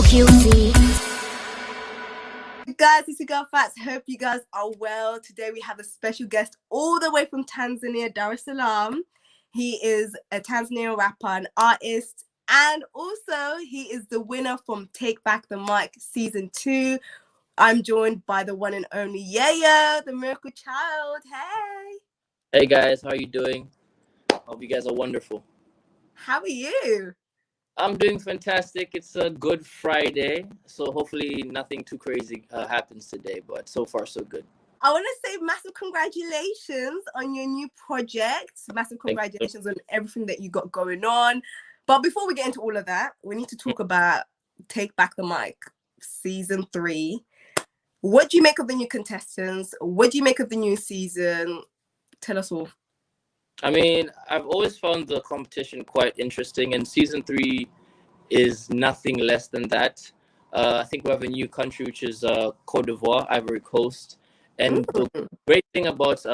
so guilty. Guys, it's your girl Fats. Hope you guys are well. Today we have a special guest all the way from Tanzania, Dar es Salaam. He is a Tanzanian rapper, an artist, and also he is the winner from Take Back the Mic Season 2. I'm joined by the one and only Yeyo, the miracle child. Hey guys, how are you doing? Hope you guys are wonderful. How are you? I'm doing fantastic. It's a good Friday, so hopefully nothing too crazy happens today, but so far so good. I want to say massive congratulations on your new project. Massive congratulations on everything that you got going on. But before we get into all of that, we need to talk about Take Back the Mic Season 3. What do you make of the new contestants? What do you make of the new season? Tell us all. I mean, I've always found the competition quite interesting, and Season 3 is nothing less than that. I think we have a new country, which is Côte d'Ivoire, Ivory Coast. And the great thing about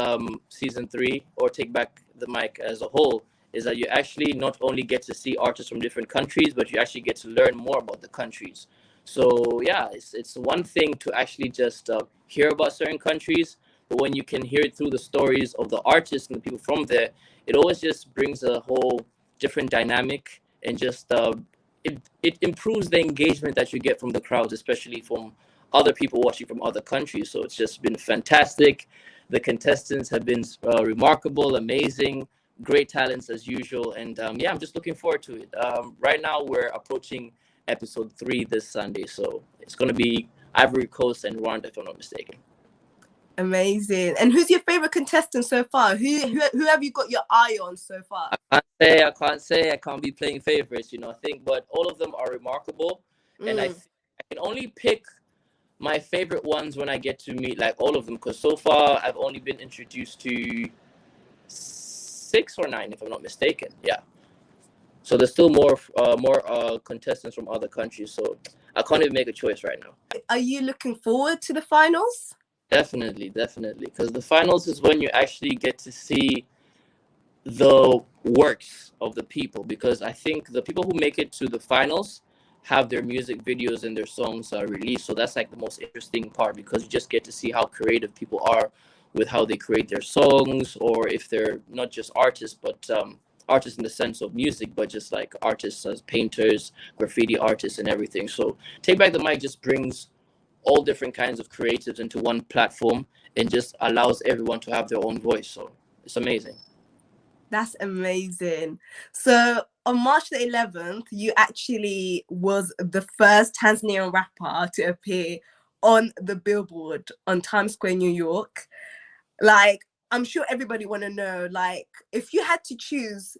Season 3, or Take Back the Mic as a whole, is that you actually not only get to see artists from different countries, but you actually get to learn more about the countries. So yeah, it's one thing to actually just hear about certain countries, but when you can hear it through the stories of the artists and the people from there, it always just brings a whole different dynamic, and just it improves the engagement that you get from the crowds, especially from other people watching from other countries. So it's just been fantastic. The contestants have been remarkable, amazing, great talents as usual, and yeah, I'm just looking forward to it. Right now we're approaching episode 3 this Sunday, so it's going to be Ivory Coast and Rwanda, if I'm not mistaken. Amazing. And who's your favorite contestant so far? Who have you got your eye on so far? I can't be playing favorites, I think, but all of them are remarkable. And I can only pick my favorite ones when I get to meet like all of them, because so far I've only been introduced to 6 or 9, if I'm not mistaken. Yeah. So there's still more contestants from other countries, so I can't even make a choice right now. Are you looking forward to the finals? Definitely, because the finals is when you actually get to see the works of the people, because I think the people who make it to the finals have their music videos and their songs released, so that's like the most interesting part, because you just get to see how creative people are with how they create their songs, or if they're not just artists, but artists in the sense of music, but just like artists as painters, graffiti artists, and everything. So Take Back the Mic just brings all different kinds of creatives into one platform and just allows everyone to have their own voice. So it's amazing. That's amazing. So on March the 11th, you actually was the first Tanzanian rapper to appear on the billboard on Times Square, New York. Like, I'm sure everybody want to know, like, if you had to choose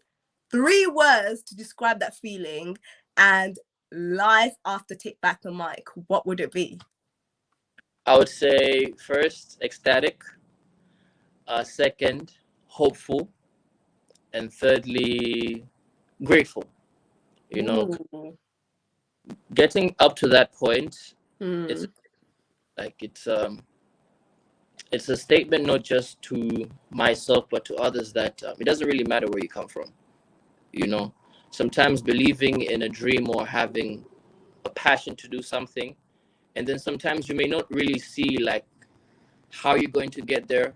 3 words to describe that feeling and life after Take Back the Mic, what would it be? I would say first, ecstatic. Second, hopeful. And thirdly, grateful. Getting up to that point, it's a statement not just to myself but to others, that it doesn't really matter where you come from. Sometimes believing in a dream or having a passion to do something, and then sometimes you may not really see like how you're going to get there.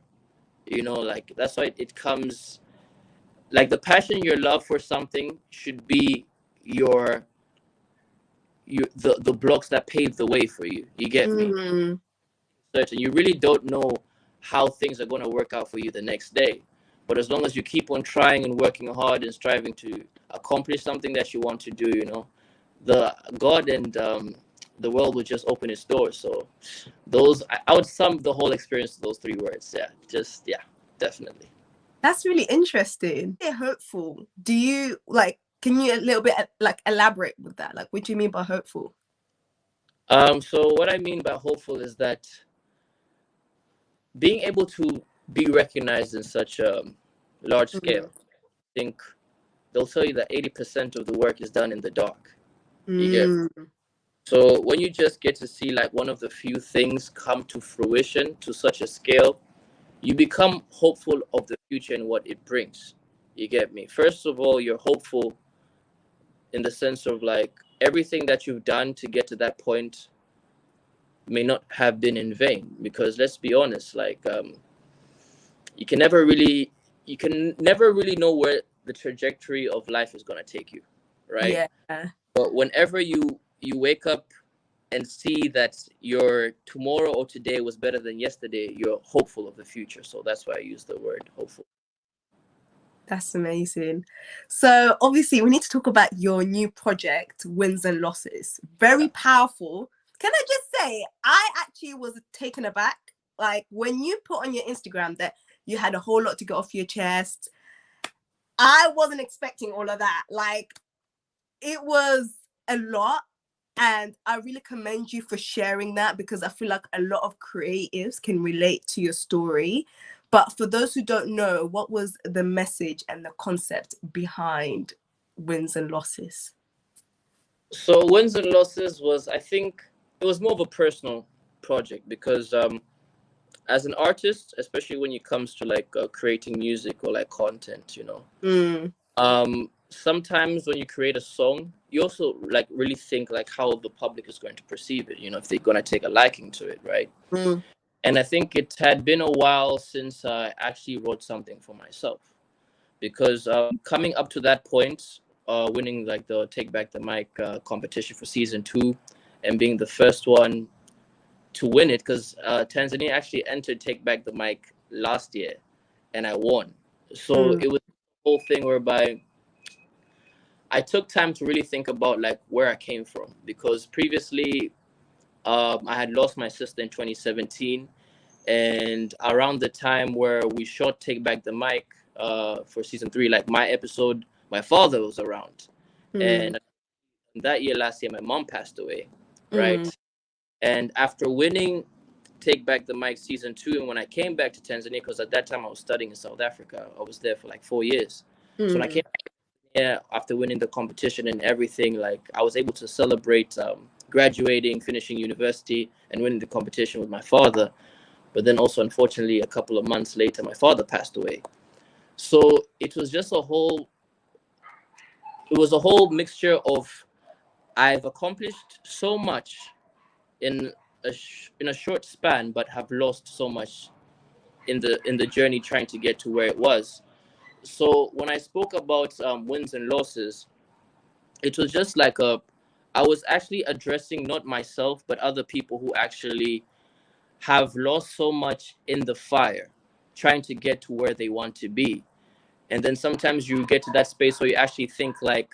Like that's why it comes, like the passion, your love for something should be the blocks that pave the way for you. You get me? Certain, you really don't know how things are going to work out for you the next day, but as long as you keep on trying and working hard and striving to accomplish something that you want to do, the God and the world will just open its doors. So those, I would sum the whole experience to those 3 words. Definitely. That's really interesting. You're hopeful. Do you can you a little bit elaborate with that? Like, what do you mean by hopeful? So what I mean by hopeful is that being able to be recognized in such a large scale, I think they'll tell you that 80% of the work is done in the dark. You get? So when you just get to see like one of the few things come to fruition to such a scale, you become hopeful of the future and what it brings. You get me? First of all, you're hopeful in the sense of like everything that you've done to get to that point may not have been in vain, because let's be honest, like you can never really know where the trajectory of life is going to take you, right? Yeah. But whenever you wake up and see that your tomorrow or today was better than yesterday, you're hopeful of the future. So that's why I use the word hopeful. That's amazing. So obviously we need to talk about your new project, Wins and Losses. Very powerful. Can I just say, I actually was taken aback. Like when you put on your Instagram that you had a whole lot to get off your chest, I wasn't expecting all of that. Like it was a lot. And I really commend you for sharing that, because I feel like a lot of creatives can relate to your story. But for those who don't know, what was the message and the concept behind Wins and Losses? So Wins and Losses was, I think, it was more of a personal project, because as an artist, especially when it comes to like creating music or like content, sometimes when you create a song, you also like really think like how the public is going to perceive it, if they're going to take a liking to it, right? And I think it had been a while since I actually wrote something for myself, because coming up to that point, winning like the Take Back the Mic competition for season 2 and being the first one to win it, because Tanzania actually entered Take Back the Mic last year and I won. So it was a whole thing whereby I took time to really think about like where I came from, because previously I had lost my sister in 2017, and around the time where we shot Take Back the Mic for season 3, like my episode, my father was around, and that year, last year, my mom passed away, right? And after winning Take Back the Mic season 2, and when I came back to Tanzania, because at that time I was studying in South Africa, I was there for like 4 years. So when I came back, after winning the competition and everything, like I was able to celebrate graduating, finishing university, and winning the competition with my father. But then also, unfortunately, a couple of months later, my father passed away. So it was just a whole mixture of, I've accomplished so much in a short span, but have lost so much in the journey trying to get to where it was. So when I spoke about wins and losses, it was just like I was actually addressing not myself, but other people who actually have lost so much in the fire, trying to get to where they want to be. And then sometimes you get to that space where you actually think like,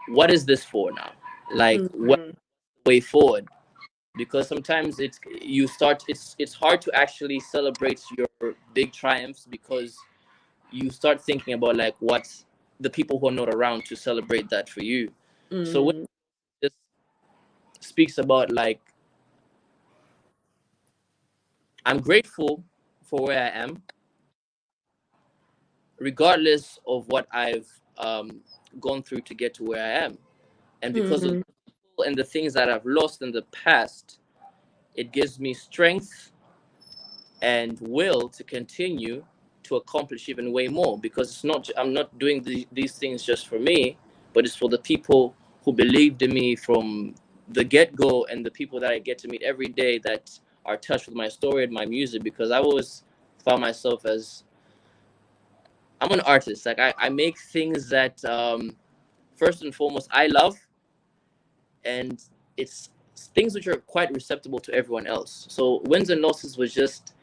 what is this for now? Like, what way forward? Because sometimes it's hard to actually celebrate your big triumphs, because you start thinking about like what's the people who are not around to celebrate that for you. So when it speaks about like, I'm grateful for where I am, regardless of what I've gone through to get to where I am, and because of the people and the things that I've lost in the past, it gives me strength and will to continue to accomplish even way more, because I'm not doing these things just for me, but it's for the people who believed in me from the get-go, and the people that I get to meet every day that are touched with my story and my music, because I always found myself as, I'm an artist. Like I make things that first and foremost I love, and it's things which are quite receptible to everyone else. So wins and losses was just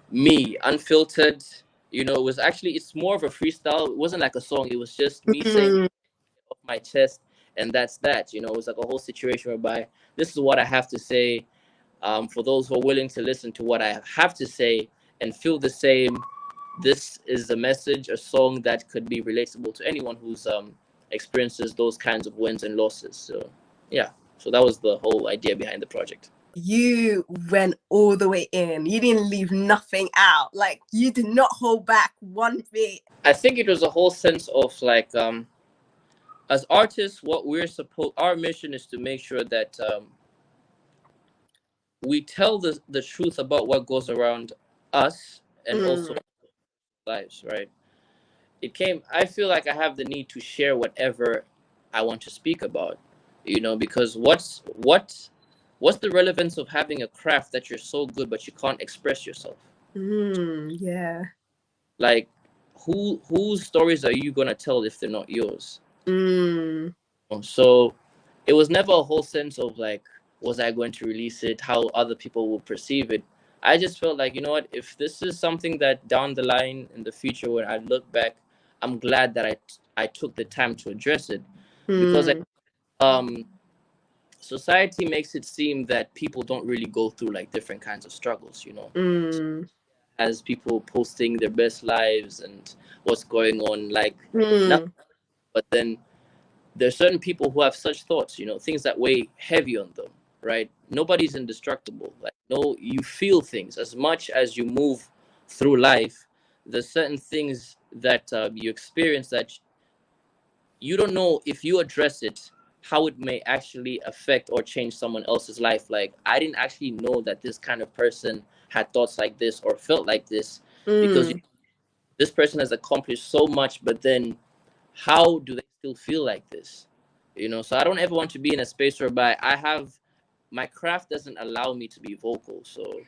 me, unfiltered. It was actually, it's more of a freestyle. It wasn't like a song. It was just me saying off my chest, and that's that. It was like a whole situation whereby this is what I have to say. For those who are willing to listen to what I have to say and feel the same, this is a message, a song that could be relatable to anyone who's experiences those kinds of wins and losses. So yeah, so that was the whole idea behind the project. You went all the way in. You didn't leave nothing out. Like you did not hold back one bit. I think it was a whole sense of like, as artists, our mission is to make sure that we tell the truth about what goes around us, and also lives, right? I feel like I have the need to share whatever I want to speak about. Because what's the relevance of having a craft that you're so good but you can't express yourself? Yeah. Like, whose stories are you gonna tell if they're not yours? So it was never a whole sense of like, was I going to release it, how other people will perceive it. I just felt like, you know what, if this is something that down the line in the future when I look back, I'm glad that I took the time to address it. Because um society makes it seem that people don't really go through like different kinds of struggles, as people posting their best lives and what's going on, like nothing. But then there's certain people who have such thoughts, things that weigh heavy on them, right? Nobody's indestructible. Like, no, you feel things as much as you move through life. There's certain things that you experience that you don't know if you address it, how it may actually affect or change someone else's life. Like, I didn't actually know that this kind of person had thoughts like this or felt like this, because this person has accomplished so much, but then how do they still feel like this? So I don't ever want to be in a space whereby my craft doesn't allow me to be vocal. So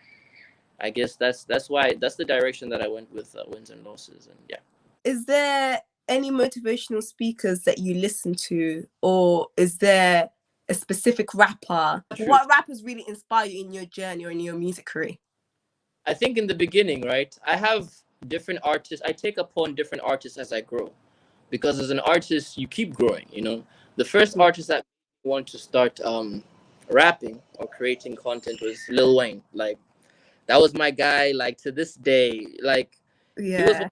I guess that's why that's the direction that I went with wins and losses. And yeah. Is there any motivational speakers that you listen to, or is there a specific rapper? True. What rappers really inspire you in your journey or in your music career? I think in the beginning, right, I have different artists. I take upon different artists as I grow, because as an artist, you keep growing. The first artist that want to start rapping or creating content was Lil Wayne. Like, that was my guy. Like, to this day, like, he was one of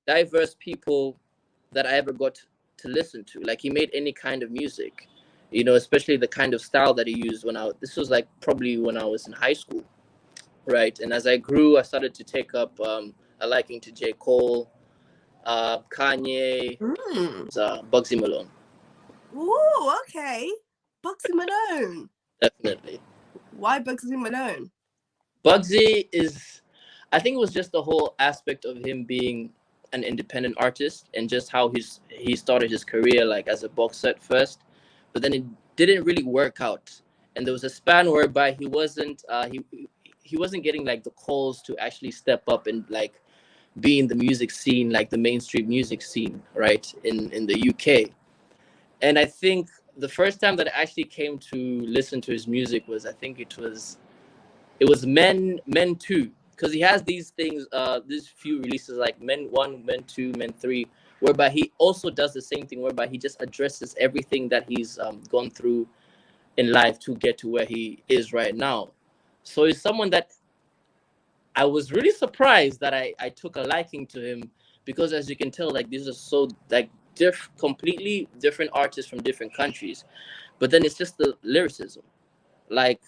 the diverse people that I ever got to listen to. Like, he made any kind of music, especially the kind of style that he used this was like probably when I was in high school, right? And as I grew, I started to take up a liking to J. Cole, Kanye, Bugsy Malone. Ooh, okay. Bugsy Malone. Definitely. Why Bugsy Malone? Bugsy I think it was just the whole aspect of him being an independent artist, and just how he started his career like as a boxer at first, but then it didn't really work out, and there was a span whereby he wasn't getting like the calls to actually step up and like be in the music scene, like the mainstream music scene, right, in the UK. And I think the first time that I actually came to listen to his music was, I think it was Men 2, because he has these things, these few releases like Men 1, Men 2, Men 3, whereby he also does the same thing, whereby he just addresses everything that he's gone through in life to get to where he is right now. So he's someone that I was really surprised that I took a liking to him, because as you can tell, like, these are so like completely different artists from different countries, but then it's just the lyricism. Like,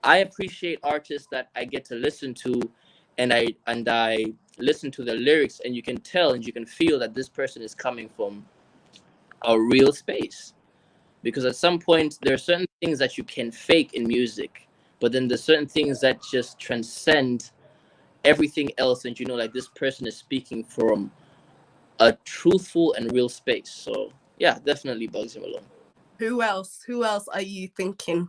I appreciate artists that I get to listen to, and I listen to the lyrics, and you can tell and you can feel that this person is coming from a real space. Because at some point there are certain things that you can fake in music, but then there's certain things that just transcend everything else, and like, this person is speaking from a truthful and real space. So yeah, definitely Bugsy Malone. Who else are you thinking?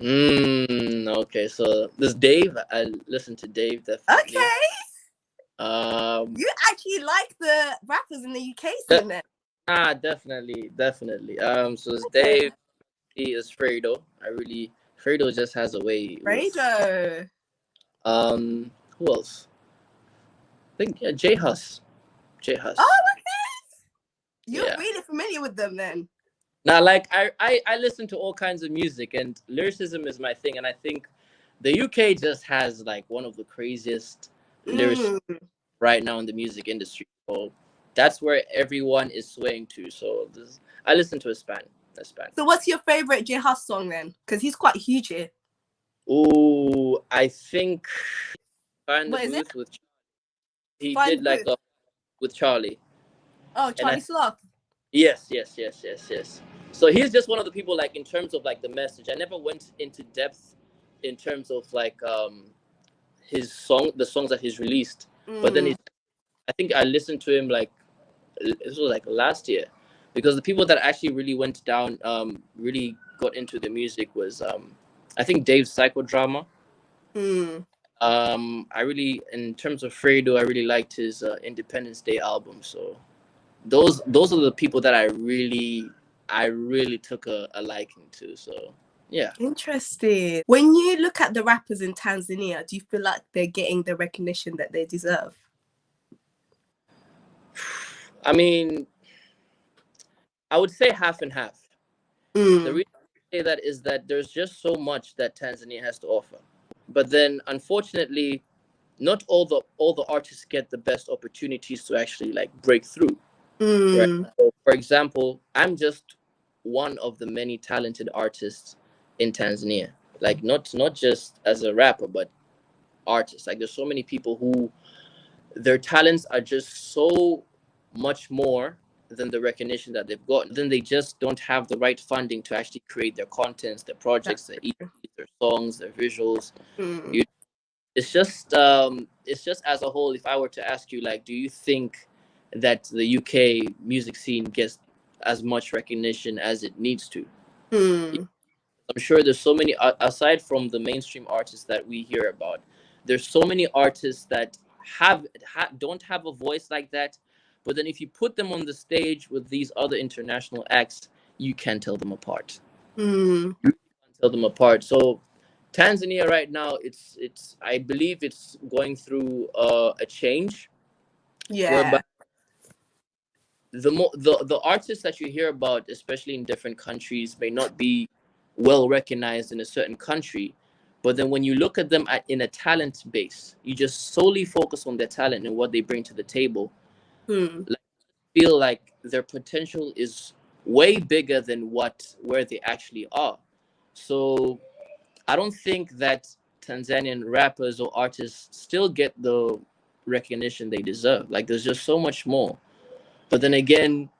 Okay, so there's Dave. I listen to Dave, definitely. Okay. You actually like the rappers in the UK scene then? Definitely. So it's Dave. He is Fredo. Fredo just has a way. Fredo. Who else? I think J Hus. Oh, okay. You're really familiar with them then. Now, like, I listen to all kinds of music, and lyricism is my thing, and I think the UK just has like one of the craziest lyrics right now in the music industry. So that's where everyone is swaying to. So I listen to a span. So what's your favorite J Hus song then? Because he's quite huge here. Ooh, I think Find the Booth with Charlie. He did like with Charlie. Oh, Charlie Sloth. Yes. So he's just one of the people, like, in terms of like the message. I never went into depth in terms of like the songs that he's released. But then I think I listened to him like, this was like last year, because the people that actually really went down, really got into the music was, I think Dave's Psychodrama. Mm. I really, in terms of Fredo, I really liked his Independence Day album. So those are the people that I really took a liking to. So yeah. Interesting. When you look at the rappers in Tanzania, do you feel like they're getting the recognition that they deserve? I mean, I would say half and half. The Mm. reason I say that is that there's just so much that Tanzania has to offer. But then, unfortunately, not all the artists get the best opportunities to actually like break through. Right. Mm. So, for example, I'm just one of the many talented artists in Tanzania. Like not just as a rapper, but artists. Like there's so many people who their talents are just so much more than the recognition that they've gotten. Then they just don't have the right funding to actually create their contents, their projects, That's their EPs, their songs, their visuals. mm. You, it's just as a whole. If I were to ask you, like, do you think that the UK music scene gets as much recognition as it needs to? Mm. I'm sure there's so many, aside from the mainstream artists that we hear about, there's so many artists that don't have a voice like that. But then if you put them on the stage with these other international acts, you can tell them apart. Mm. Tell them apart. So Tanzania right now, it's I believe it's going through a change whereby Yeah. the artists that you hear about, especially in different countries, may not be well recognized in a certain country, but then when you look at them in a talent base, you just solely focus on their talent and what they bring to the table. Mm. Like, feel like their potential is way bigger than where they actually are. So I don't think that Tanzanian rappers or artists still get the recognition they deserve. Like there's just so much more. But then again,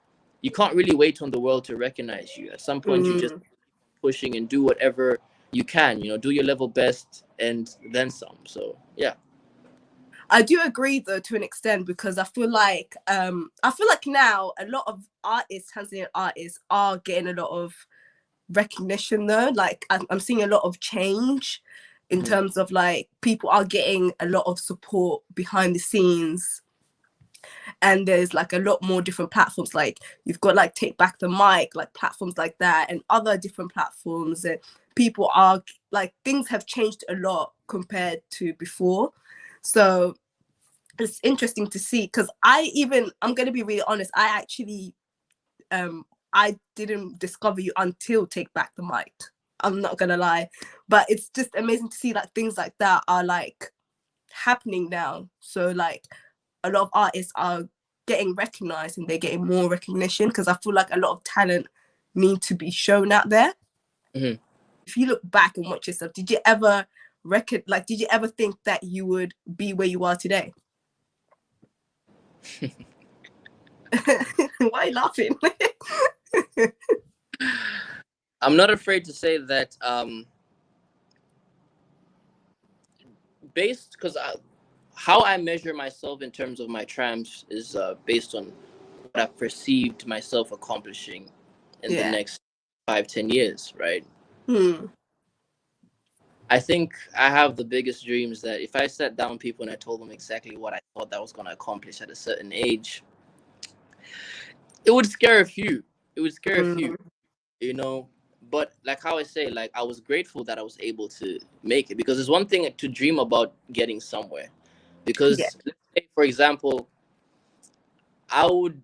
you can't really wait on the world to recognize you. At some point, you just Mm. pushing and do whatever you can. Do your level best and then some. So yeah. I do agree though to an extent because I feel like now a lot of artists, Tanzanian artists, are getting a lot of recognition though. Like I'm seeing a lot of change in Mhm. terms of like people are getting a lot of support behind the scenes, and there's like a lot more different platforms. Like you've got like Take Back the Mic, like platforms like that, and other different platforms. And people are like, things have changed a lot compared to before. So it's interesting to see because I'm going to be really honest, I didn't discover you until Take Back the Mic. I'm not gonna lie, but it's just amazing to see like things like that are like happening now. So like a lot of artists are getting recognized and they're getting more recognition because I feel like a lot of talent need to be shown out there. Mhm. If you look back and watch yourself, did you ever think that you would be where you are today? Why are you laughing? I'm not afraid to say that based because how I measure myself in terms of my triumphs is based on what I've perceived myself accomplishing in the Yeah. next 5-10 years, right? Hmm. I think I have the biggest dreams that if I sat down people and I told them exactly what I thought I was going to accomplish at a certain age, it would scare a few. It would scare a few, Hmm. you know. But like how I say, like I was grateful that I was able to make it because it's one thing to dream about getting somewhere. Yeah. Because let's say, for example, I would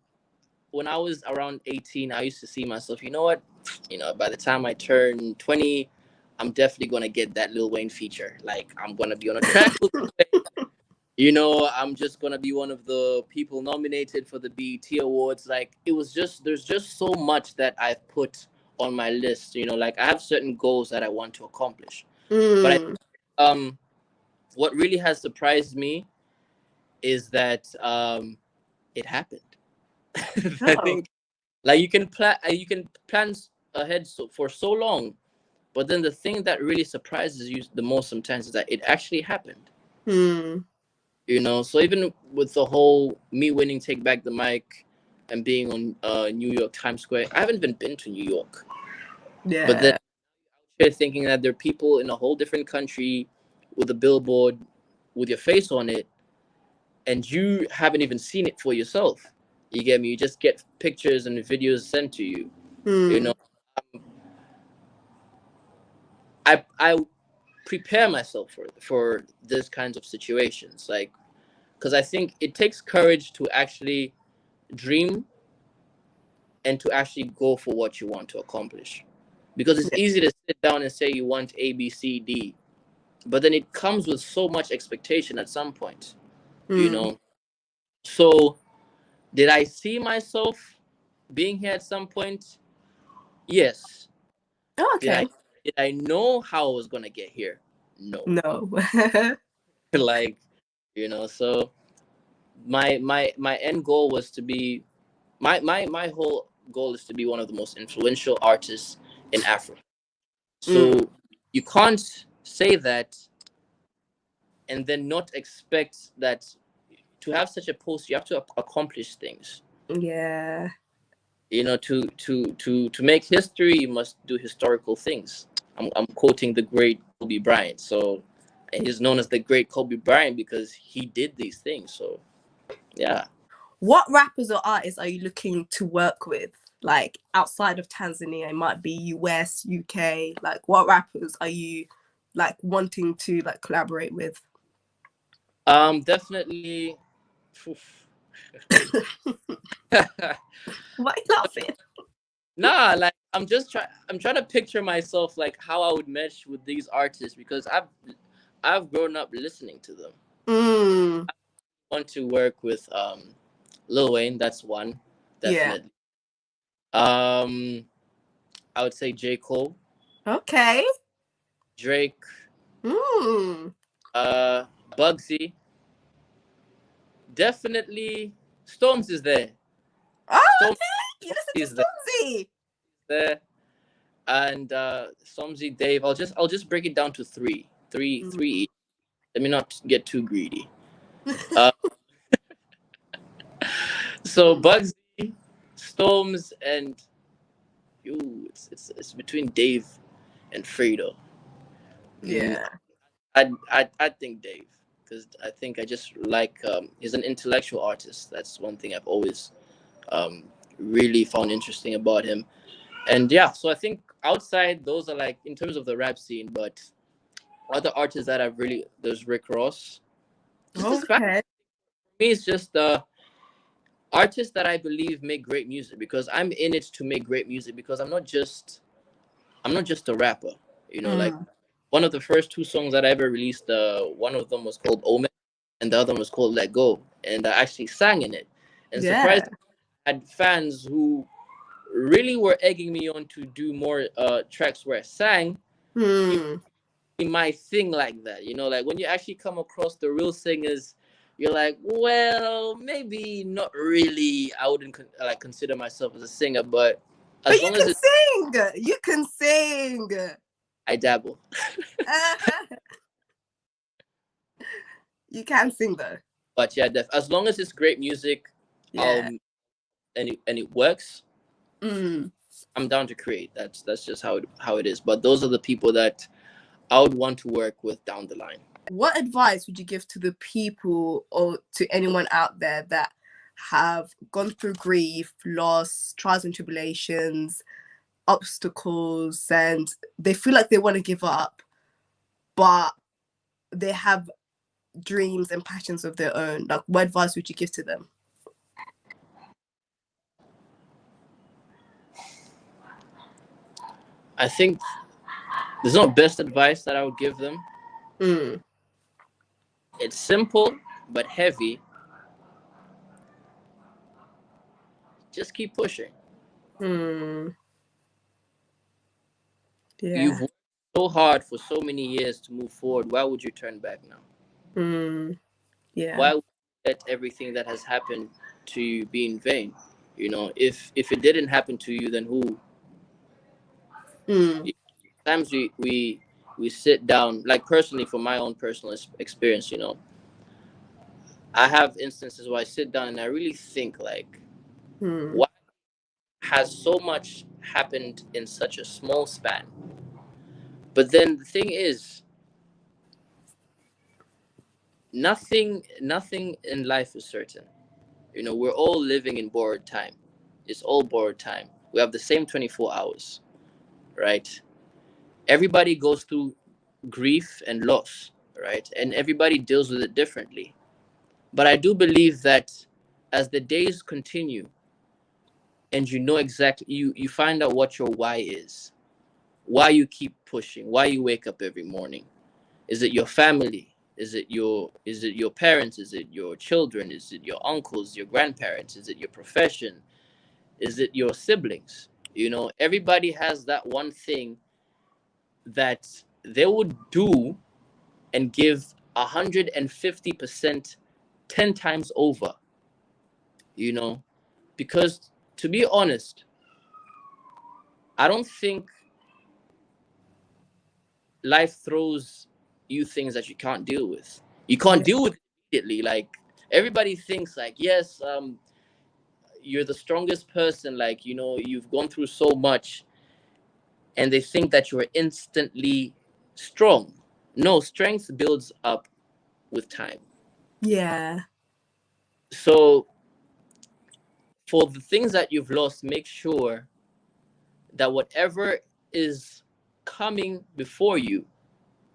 when I was around 18, I used to see myself, you know what? By the time I turn 20, I'm definitely gonna get that Lil Wayne feature. Like I'm gonna be on a track with I'm just gonna be one of the people nominated for the BET Awards. Like there's just so much that I've put on my list. Like I have certain goals that I want to accomplish. But Mm. what really has surprised me is that it happened. I Oh. think like you can plan ahead for so long, but then the thing that really surprises you the most sometimes is that it actually happened. Hmm. So even with the whole me winning Take Back the Mic, and being on New York Times Square. I haven't even been to New York, but then Yeah. you're thinking that there are people in a whole different country with a billboard with your face on it, and you haven't even seen it for yourself. You get me? You just get pictures and videos sent to you. You know, Mm. I prepare myself for this kinds of situations, like, because I think it takes courage to actually dream and to actually go for what you want to accomplish. Because it's Yeah. easy to sit down and say you want A, B, C, D, but then it comes with so much expectation at some point, you Mm. know. So, did I see myself being here at some point? Yes. Oh, Did I okay. did I know how I was gonna get here? No. No. Like, so my end goal was to be my whole goal is to be one of the most influential artists in Africa. So Mm. you can't say that and then not expect that to have such a post you have to accomplish things. Yeah. To make history you must do historical things. I'm quoting the great Kobe Bryant. So, and he's known as the great Kobe Bryant because he did these things. So yeah. What rappers or artists are you looking to work with? Like outside of Tanzania, it might be US, UK. Like what rappers are you like wanting to like collaborate with? Definitely. Why are you laughing? Nah, like I'm trying to picture myself like how I would mesh with these artists because I've grown up listening to them. Mm. I want to work with Lil Wayne, that's one, Yeah. definitely. I would say J. Cole, Okay. Drake, Mm. uh Bugsy, definitely. Storms is there. Oh, Storms okay. You listen to is Stormzy. there. And Stormzy, Dave. I'll just break it down to three each. Let me not get too greedy. Uh, so Bugsy, Storms, and it's between Dave and Fredo. Mm, Yeah. I think Dave because I think I just like he's an intellectual artist. That's one thing I've always um, really found interesting about him. And yeah, so I think outside those are like in terms of the rap scene, but other artists that I've really there's Rick Ross. Just as fast Okay. for me, it's just artists that I believe make great music because I'm in it to make great music because I'm not just a rapper. Like Mm. one of the first two songs that I ever released, one of them was called Omen, and the other one was called Let Go, and I actually sang in it. And Yeah. surprisingly, I had fans who really were egging me on to do more tracks where I sang. Hmm. My thing like that, like when you actually come across the real singers, you're like, well, maybe not really. I wouldn't like consider myself as a singer, but But as you long as can it, sing. You can sing. I dabble. You can sing though. But yeah, as long as it's great music, Yeah. um, and it works, Mm. I'm down to create. That's just how it is. But those are the people that I would want to work with down the line. What advice would you give to the people or to anyone out there that have gone through grief, loss, trials and tribulations, obstacles, and they feel like they want to give up, but they have dreams and passions of their own? Like, what advice would you give to them? I think there's no best advice that I would give them. Mm. It's simple but heavy. Just keep pushing. Mm. You've Yeah. worked so hard for so many years to move forward. Why would you turn back now? Mm. Yeah. Why would you let everything that has happened to you be in vain? If it didn't happen to you, then who? Mm. Times we sit down. Like personally, from my own personal experience, I have instances where I sit down and I really think like, Mm. Why has so much happened in such a small span? But then the thing is, nothing in life is certain. We're all living in borrowed time. It's all borrowed time. We have the same 24 hours, right? Everybody goes through grief and loss, right? And everybody deals with it differently. But I do believe that as the days continue and exactly, you find out what your why is, why you keep pushing, why you wake up every morning. Is it your family? Is it your parents? Is it your children? Is it your uncles, your grandparents? Is it your profession? Is it your siblings? Everybody has that one thing that they would do and give 150%, 10 times over, you know, because to be honest, I don't think life throws you things that you can't deal with. You can't Yeah. deal with it immediately. Like, everybody thinks, like, yes, you're the strongest person, like, you've gone through so much, and they think that you're instantly strong. No, strength builds up with time. Yeah. So for the things that you've lost, make sure that whatever is coming before you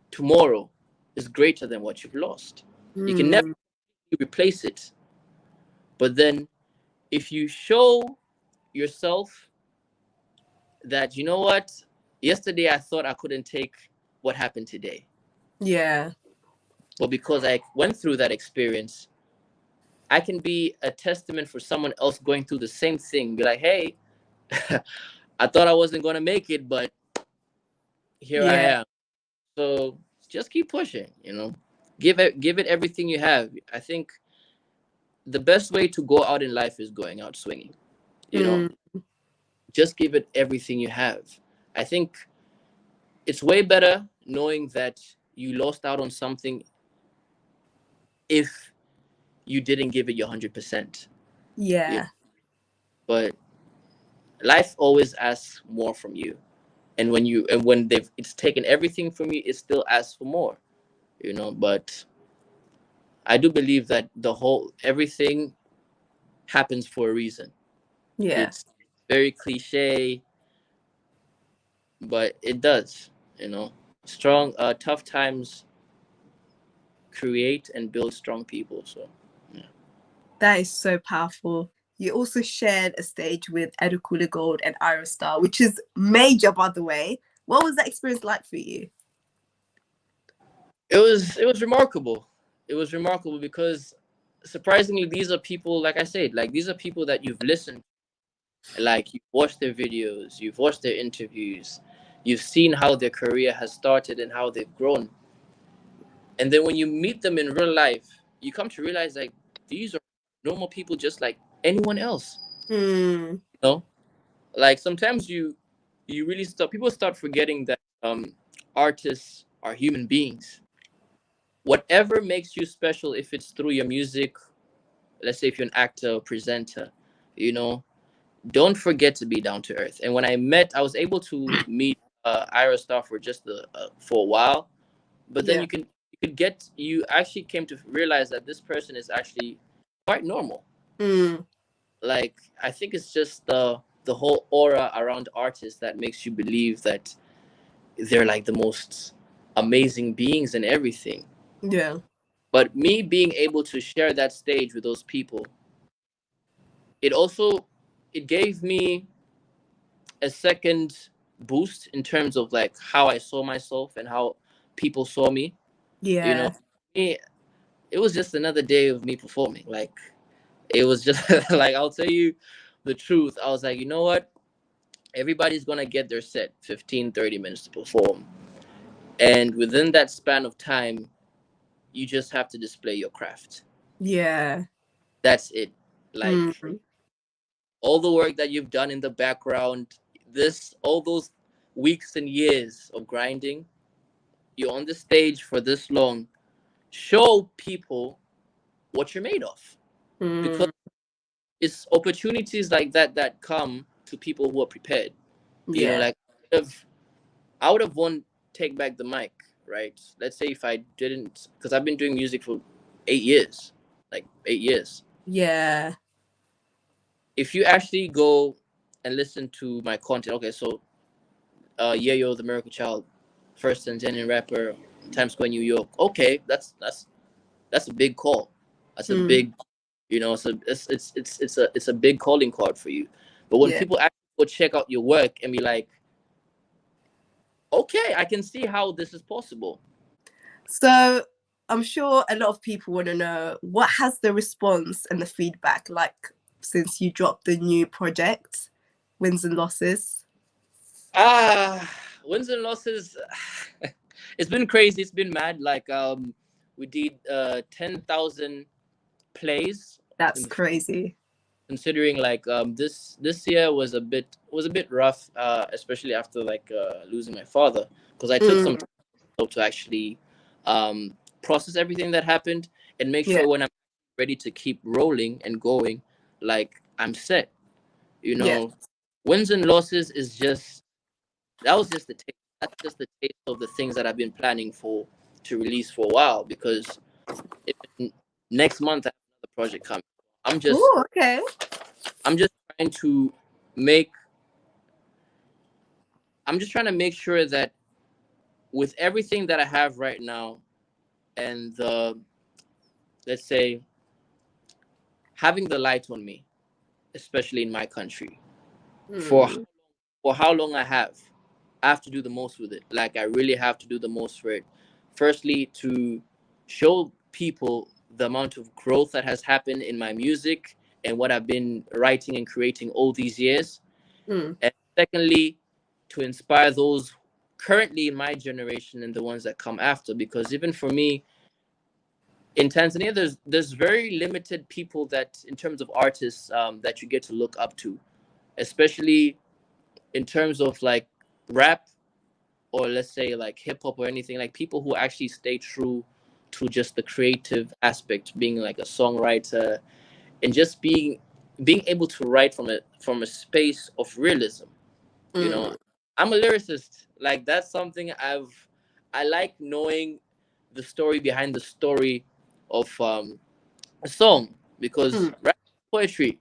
tomorrow is greater than what you've lost. You can never Mm. replace it. But then if you show yourself that, you know what, yesterday I thought I couldn't take what happened today. Yeah. But because I went through that experience, I can be a testament for someone else going through the same thing. Be like, hey, I thought I wasn't going to make it, but here I Yeah. am. So just keep pushing. Give it everything you have. I think the best way to go out in life is going out swinging. You know, Mm. just give it everything you have. I think it's way better knowing that you lost out on something if you didn't give it your 100%. You know? Yeah. But life always asks more from you, and when it's taken everything from you, it still asks for more. But I do believe that the whole everything happens for a reason. Yeah. It's very cliche, but it does. Strong, tough times create and build strong people. So, yeah. That is so powerful. You also shared a stage with Edu Gold and Ira Star, which is major, by the way. What was that experience like for you? It was remarkable. It was remarkable because surprisingly, these are people, like I said, like these are people that you've listened, like you've watched their videos, you've watched their interviews, you've seen how their career has started and how they've grown. And then when you meet them in real life, you come to realize, like, these are normal people just like anyone else. Mm. You know, like sometimes you really start people start forgetting that artists are human beings. Whatever makes you special, if it's through your music, let's say if you're an actor or presenter, you know, don't forget to be down to earth. And when I was able to meet Ira Star for for a while, but then Yeah. you actually came to realize that this person is actually quite normal. Mm. Like, I think it's just the whole aura around artists that makes you believe that they're like the most amazing beings and everything. Yeah. But me being able to share that stage with those people, it also it gave me a second boost in terms of like how I saw myself and how people saw me. You know, Yeah. me, it was just another day of me performing. Like, it was just like, I'll tell you the truth. I was like, you know what? Everybody's gonna get their set 15, 30 minutes to perform. And within that span of time, you just have to display your craft. Yeah. That's it. Like, Mm. all the work that you've done in the background, all those weeks and years of grinding, you're on the stage for this long. Show people what you're made of. Because Mm. it's opportunities like that that come to people who are prepared. You know, Yeah. like I would have won Take Back the Mic, right? Let's say if I didn't, because I've been doing music for 8 years, like 8 years. Yeah. If you actually go and listen to my content, okay, so Yeyo, the Miracle Child, first Tanzanian rapper, Times Square, New York. Okay, that's a big call. That's a Mm. big, you know, it's a big calling card for you. But when Yeah. people actually go check out your work and be like, okay, I can see how this is possible. So I'm sure a lot of people want to know, what has the response and the feedback like since you dropped the new project, Wins and Losses? Wins and losses. It's been crazy. It's been mad. Like we did 10,000 plays. That's crazy. Considering like this year was a bit rough, especially after like losing my father, because I took some time to actually process everything that happened and make Yeah. sure when I'm ready to keep rolling and going, like I'm set. You Yeah. know, wins and losses is just that was just the taste. That's just the taste of the things that I've been planning for to release for a while, because even next month I have another project coming. I'm just Oh, okay. I'm just trying to make I'm just trying to make sure that with everything that I have right now and the, let's say, having the light on me, especially in my country, for how long I have to do the most with it. Like I really have to do the most for it. Firstly, to show people the amount of growth that has happened in my music and what I've been writing and creating all these years. And secondly, to inspire those currently in my generation and the ones that come after. Because even for me, in Tanzania, there's very limited people that, in terms of artists, that you get to look up to, especially in terms of like rap, or let's say like hip hop or anything, like people who actually stay true to just the creative aspect, being like a songwriter and just being able to write from a space of realism. You know, I'm a lyricist. Like that's something I like knowing the story behind the story of a song, because rap is poetry,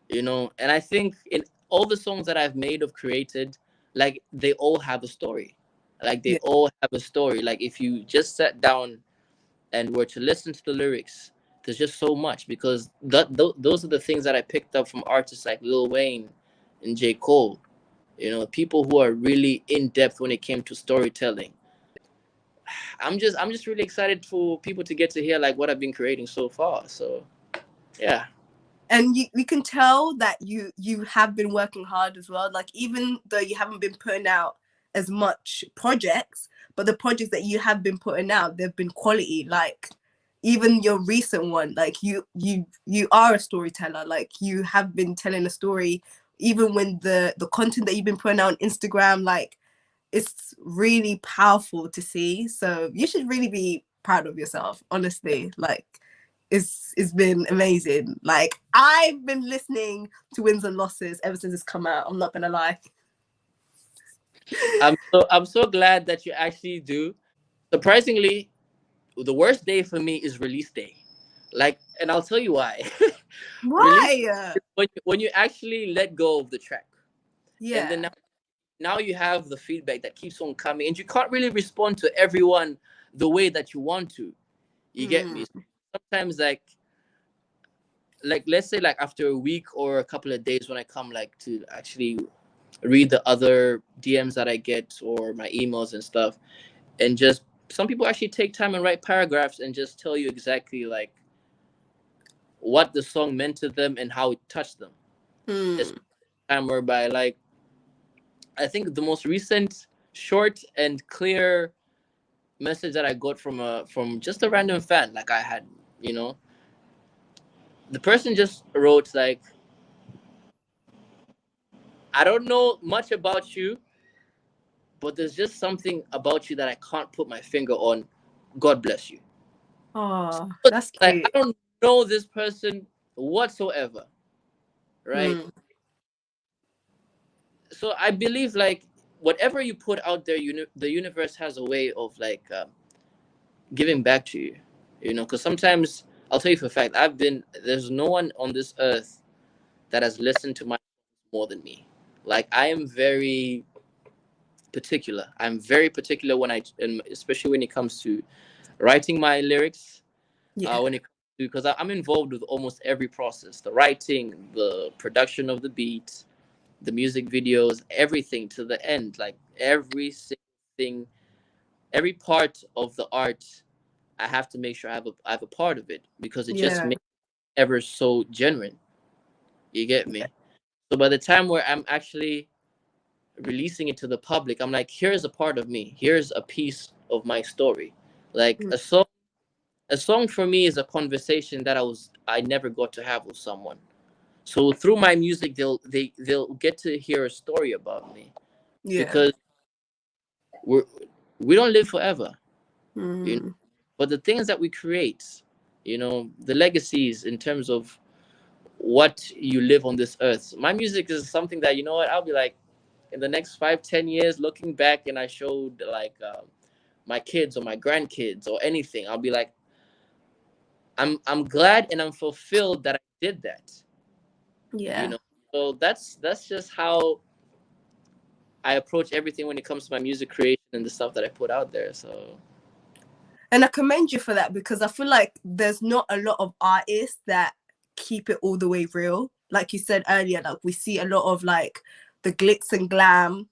you know. And I think in all the songs that I've made or created, like they all have a story. Like they Yeah. all have a story. Like if you just sat down and were to listen to the lyrics, there's just so much, because those are the things that I picked up from artists like Lil Wayne and J. Cole. You know, people who are really in depth when it came to storytelling. I'm just really excited for people to get to hear like what I've been creating so far. So yeah. And we can tell that you have been working hard as well. Like even though you haven't been putting out as much projects, but the projects that you have been putting out, they've been quality. Like even your recent one, like you are a storyteller. Like you have been telling a story, even when the content that you've been putting out on Instagram, like it's really powerful to see. So you should really be proud of yourself, honestly. Like it's been amazing. Like I've been listening to Wins and Losses ever since it's come out. I'm not gonna lie. I'm so glad that you actually do. Surprisingly, the worst day for me is release day. Like, and I'll tell you why. Release Why? is when you actually let go of the track, and then Yeah. now you have the feedback that keeps on coming, and you can't really respond to everyone the way that you want to. You get me? Sometimes like let's say like after a week or a couple of days, when I come like to actually read the other DMs that I get or my emails and stuff, and just some people actually take time and write paragraphs and just tell you exactly like what the song meant to them and how it touched them. It's time whereby like I think the most recent short and clear message that I got from just a random fan, like I had, you know, the person just wrote like, I don't know much about you, but there's just something about you that I can't put my finger on. God bless you. Oh, But that's like I cute. don't know this person whatsoever, right? Mm. So I believe like whatever you put out there, the universe has a way of like giving back to you, you know. Because sometimes I'll tell you for a fact, there's no one on this earth that has listened to my more than me. Like I am very particular. I'm very particular when and especially when it comes to writing my lyrics. Yeah. When it comes to, because I'm involved with almost every process: the writing, the production of the beat, the music videos, everything to the end. Like every single thing, every part of the art, I have to make sure I have a part of it because it just Yeah. makes it ever so genuine. You get Yeah. me? So by the time where I'm actually releasing it to the public, I'm like, here's a part of me. Here's a piece of my story. Like Mm. a song for me is a conversation that I never got to have with someone. So through my music, they'll get to hear a story about me Yeah. because we're we don't live forever, you know. Mm. But the things that we create, you know, the legacies in terms of what you live on this earth. My music is something that, you know what, I'll be like, in the next 5, 10 years, looking back, and I showed like my kids or my grandkids or anything, I'll be like, I'm glad and I'm fulfilled that I did that, you Yeah. know. So that's just how I approach everything when it comes to my music creation and the stuff that I put out there. So And I commend you for that, because I feel like there's not a lot of artists that keep it all the way real. Like you said earlier, like we see a lot of like the glitz and glam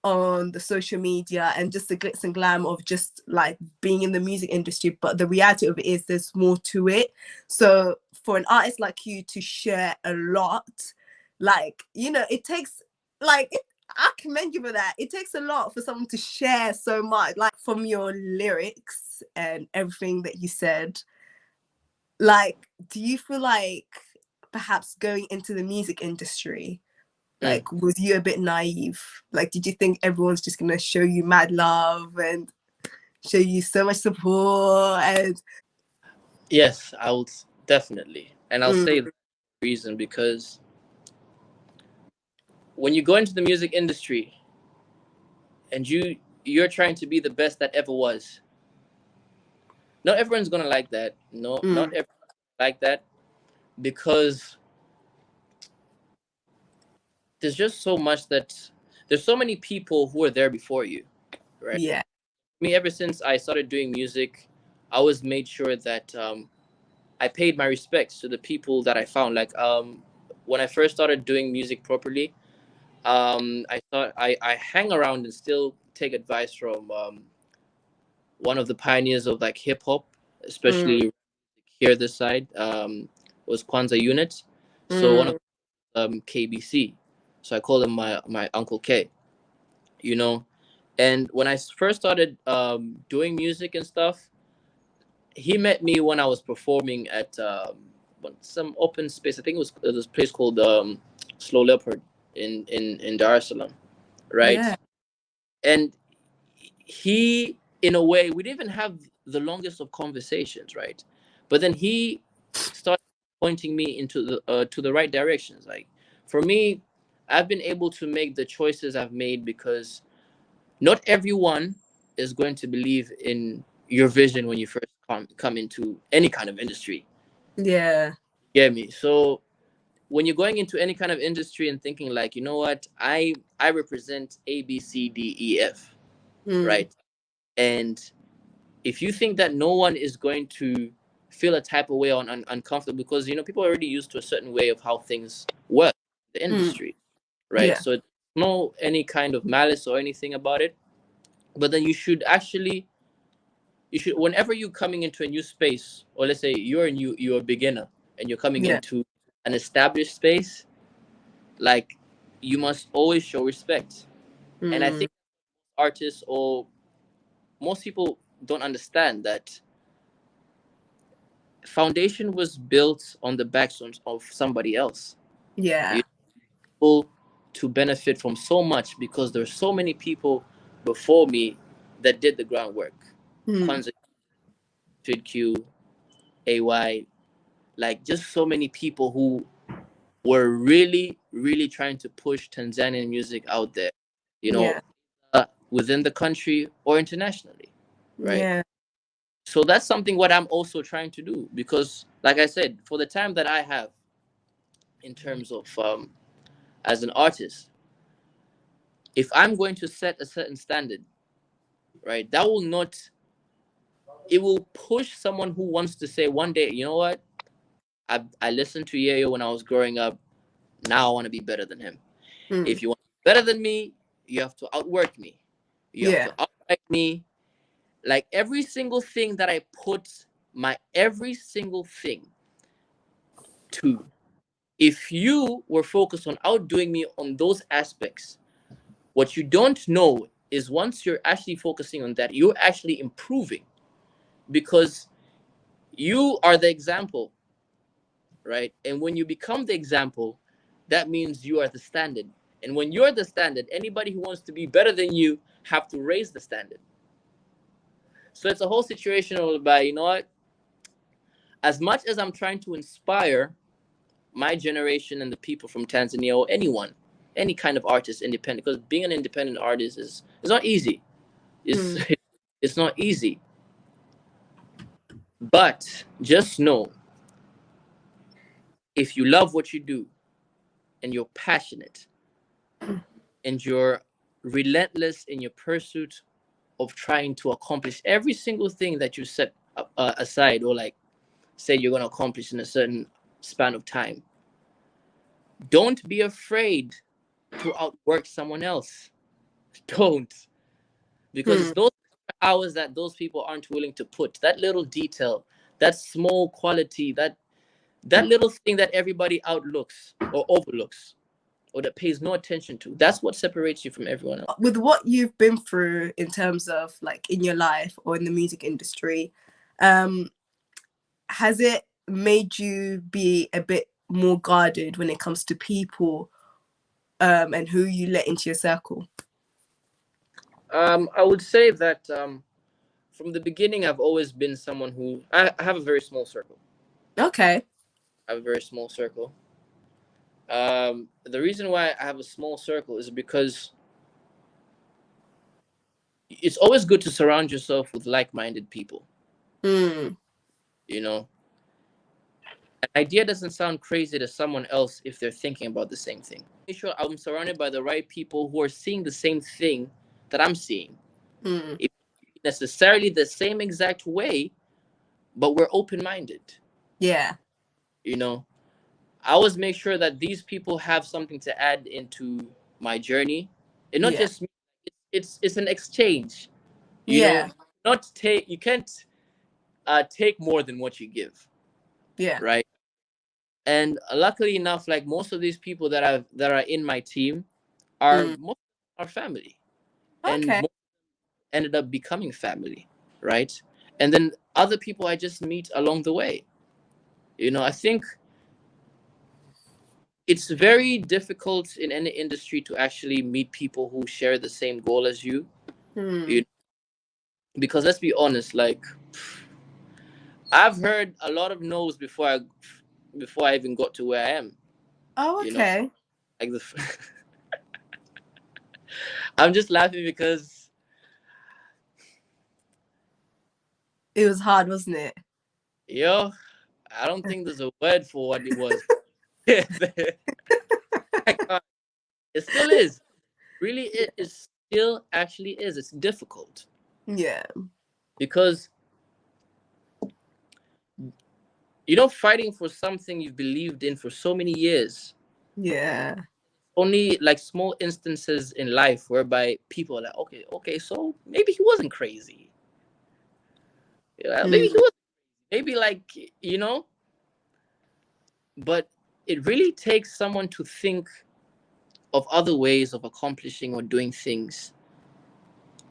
on the social media and just the glitz and glam of just like being in the music industry, but the reality of it is there's more to it. So for an artist like you to share a lot, like, you know, it takes like I commend you for that. It takes a lot for someone to share so much, like from your lyrics and everything that you said. Like, do you feel like perhaps going into the music industry, mm. like, was you a bit naive? Like, did you think everyone's just gonna show you mad love and show you so much support? And Yes, I would definitely, and I'll say mm, the reason because when you go into the music industry and you're trying to be the best that ever was, not everyone's gonna like that. No, not mm, everyone like that because there's just so much that there's so many people who are there before you, right? yeah, Me, ever since I started doing music, I always made sure that I paid my respects to the people that I found. Like when I first started doing music properly, I thought I hang around and still take advice from one of the pioneers of like hip hop, mm, especially here this side, was Kwanzaa Unit. So one of mm, KBC. So I call him my Uncle K. You know, and when I first started doing music and stuff, he met me when I was performing at some open space. I think it was this place called Slow Leopard in Dar es Salaam, right? yeah, And he, in a way, we didn't even have the longest of conversations, right? But then he started pointing me into the to the right directions. Like for me, I've been able to make the choices I've made because not everyone is going to believe in your vision when you first come into any kind of industry. yeah, Get me? So when you're going into any kind of industry and thinking like, you know what, I represent ABCDEF, mm, right? And if you think that no one is going to feel a type of way on uncomfortable because you know people are already used to a certain way of how things work in the mm, industry, right? yeah, So no any kind of malice or anything about it, but then you should whenever you're coming into a new space, or let's say you're a beginner and you're coming yeah, into an established space, like you must always show respect. And I mm, think artists or most people don't understand that foundation was built on the backs of somebody else. yeah, You're able to benefit from so much because there's so many people before me that did the groundwork. mm, Kwanzaa, Q, AY, like just so many people who were really, really trying to push Tanzanian music out there, you know, Yeah. within the country or internationally, right? Yeah. So that's something what I'm also trying to do because, like I said, for the time that I have in terms of as an artist, if I'm going to set a certain standard, right, that will not, it will push someone who wants to say one day, you know what, I listened to Yeyo when I was growing up. Now I want to be better than him. Mm. If you want to be better than me, you have to outwork me. You have Yeah. to outwork me. Like every single thing that I put my every single thing to, if you were focused on outdoing me on those aspects, what you don't know is once you're actually focusing on that, you're actually improving because you are the example, right? And when you become the example, that means you are the standard. And when you're the standard, anybody who wants to be better than you have to raise the standard. So it's a whole situation about, you know what? As much as I'm trying to inspire my generation and the people from Tanzania or anyone, any kind of artist, independent, because being an independent artist is not easy. It's Mm. it's not easy. But just know, if you love what you do and you're passionate and you're relentless in your pursuit of trying to accomplish every single thing that you set aside or like say you're going to accomplish in a certain span of time, don't be afraid to outwork someone else. Don't, because it's Mm. those hours that those people aren't willing to put, that little detail, that small quality, that little thing that everybody outlooks or overlooks or that pays no attention to, that's what separates you from everyone else. With what you've been through in terms of like in your life or in the music industry, has it made you be a bit more guarded when it comes to people and who you let into your circle? I would say that from the beginning, I've always been someone who I have a very small circle. Okay. I have a very small circle. The reason why I have a small circle is because it's always good to surround yourself with like-minded people. Mm. You know, an idea doesn't sound crazy to someone else if they're thinking about the same thing. Make sure I'm surrounded by the right people who are seeing the same thing that I'm seeing. Mm. It necessarily the same exact way, but we're open-minded. Yeah. You know, I always make sure that these people have something to add into my journey, and not Yeah. just me. It's an exchange. You know, Yeah. not take you can't take more than what you give, Yeah. right? And luckily enough, like most of these people that are in my team are Mm. most are family, and Okay. most ended up becoming family, right? And then other people I just meet along the way. You know, I think it's very difficult in any industry to actually meet people who share the same goal as you. Mm. You because let's be honest, like I've heard a lot of no's before I even got to where I am. Oh, You know, okay. like I'm just laughing because It was hard, wasn't it? yo, I don't think there's a word for what it was. I can't. It still is. Really, it is still actually is. It's difficult Yeah. because fighting for something you've believed in for so many years. Yeah. Only like small instances in life whereby people are like, okay, so maybe he wasn't crazy. Yeah, maybe he Mm. was. Maybe like you know, but it really takes someone to think of other ways of accomplishing or doing things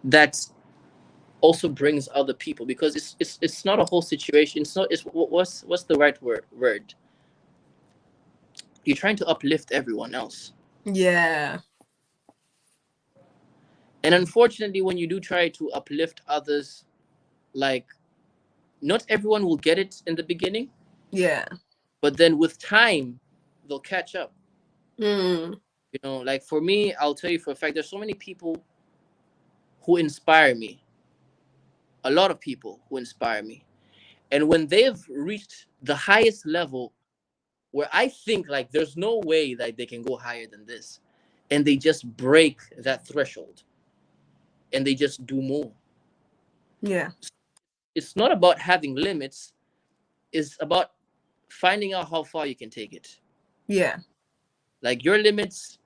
that also brings other people because it's not a whole situation. It's not. It's what's the right word? You're trying to uplift everyone else. Yeah. And unfortunately, when you do try to uplift others, like not everyone will get it in the beginning, Yeah. but then with time, they'll catch up. Mm. You know, like for me, I'll tell you for a fact, there's so many people who inspire me. A lot of people who inspire me. And when they've reached the highest level where I think like there's no way that they can go higher than this, and they just break that threshold and they just do more. Yeah. It's not about having limits, it's about finding out how far you can take it. Yeah. Like your limits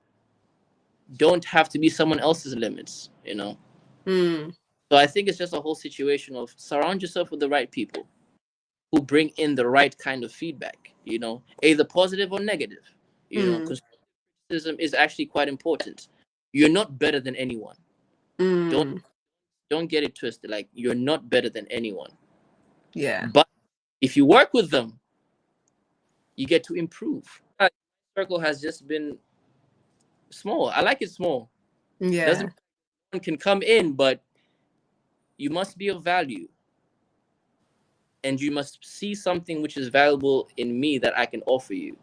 don't have to be someone else's limits, you know? Mm. So I think it's just a whole situation of surround yourself with the right people who bring in the right kind of feedback, you know, either positive or negative, you know, Mm. because criticism is actually quite important. You're not better than anyone. Don't Mm. don't get it twisted. Like you're not better than anyone. Yeah. But if you work with them, you get to improve. Circle has just been small. I like it small. Doesn't Yeah. mean one can come in, but you must be of value. And you must see something which is valuable in me that I can offer you.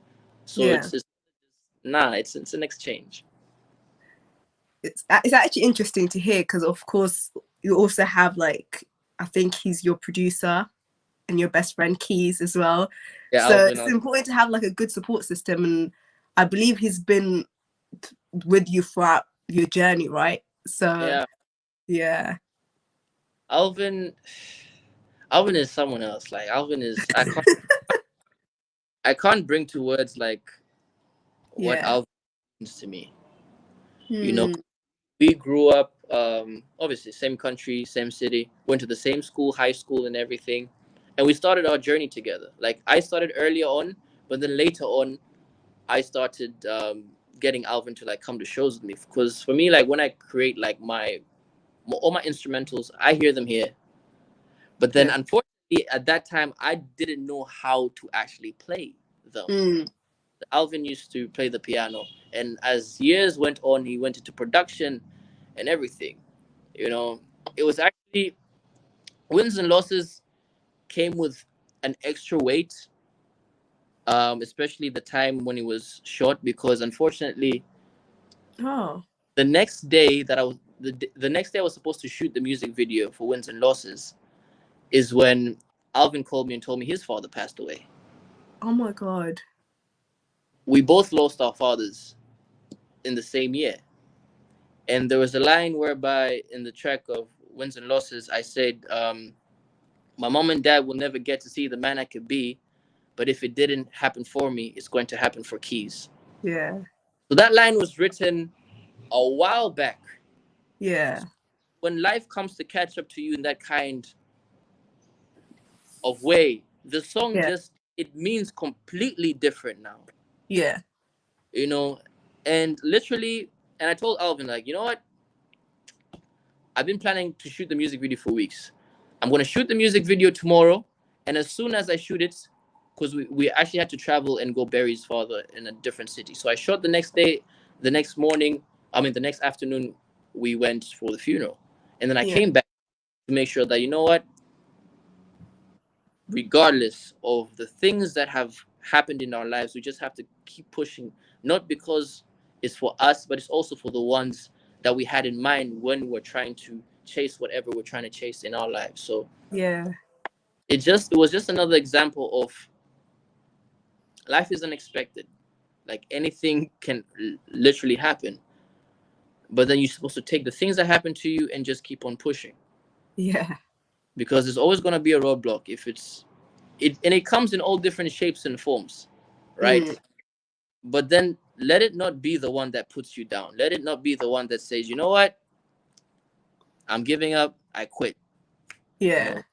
So Yeah. it's an exchange. It's actually interesting to hear because of course you also have like I think he's your producer and your best friend Keys as well. Yeah, So Alvin. it's important to have like a good support system, and I believe he's been with you throughout your journey, right? So Yeah, yeah. Alvin. Alvin is someone else. Like Alvin is, I can't bring to words like what Yeah. Alvin means to me. You know, Hmm. we grew up, obviously same country, same city, went to the same school, high school, and everything, and we started our journey together. Like I started earlier on, but then later on, I started getting Alvin to like come to shows with me. Because for me, like when I create like all my instrumentals, I hear them here. But then Yeah. unfortunately, at that time, I didn't know how to actually play them. Mm. Alvin used to play the piano, and as years went on, he went into production and everything. You know, it was actually wins and losses came with an extra weight, especially the time when he was short, because unfortunately, Oh. the next day that I was the next day I was supposed to shoot the music video for wins and losses is when Alvin called me and told me his father passed away. Oh my God. We both lost our fathers in the same year. And there was a line whereby in the track of wins and losses, I said, my mom and dad will never get to see the man I could be, but if it didn't happen for me, it's going to happen for Keys. Yeah. So that line was written a while back. Yeah. When life comes to catch up to you in that kind of way, the song Yeah. just, it means completely different now, Yeah. you know? And literally, and I told Alvin, like, you know what? I've been planning to shoot the music video for weeks. I'm gonna shoot the music video tomorrow, and as soon as I shoot it, because we actually had to travel and go bury his father in a different city. So I shot the next day, the next morning, I mean the next afternoon, we went for the funeral. And then I Yeah. came back to make sure that you know what, regardless of the things that have happened in our lives, we just have to keep pushing, not because it's for us, but it's also for the ones that we had in mind when we're trying to chase whatever we're trying to chase in our lives. So Yeah. it was just another example of life is unexpected. Like anything can literally happen, but then you're supposed to take the things that happen to you and just keep on pushing, Yeah. because there's always going to be a roadblock if it's it, and it comes in all different shapes and forms, right? Mm. But then let it not be the one that puts you down. Let it not be the one that says, you know what, I'm giving up, I quit. Yeah. No,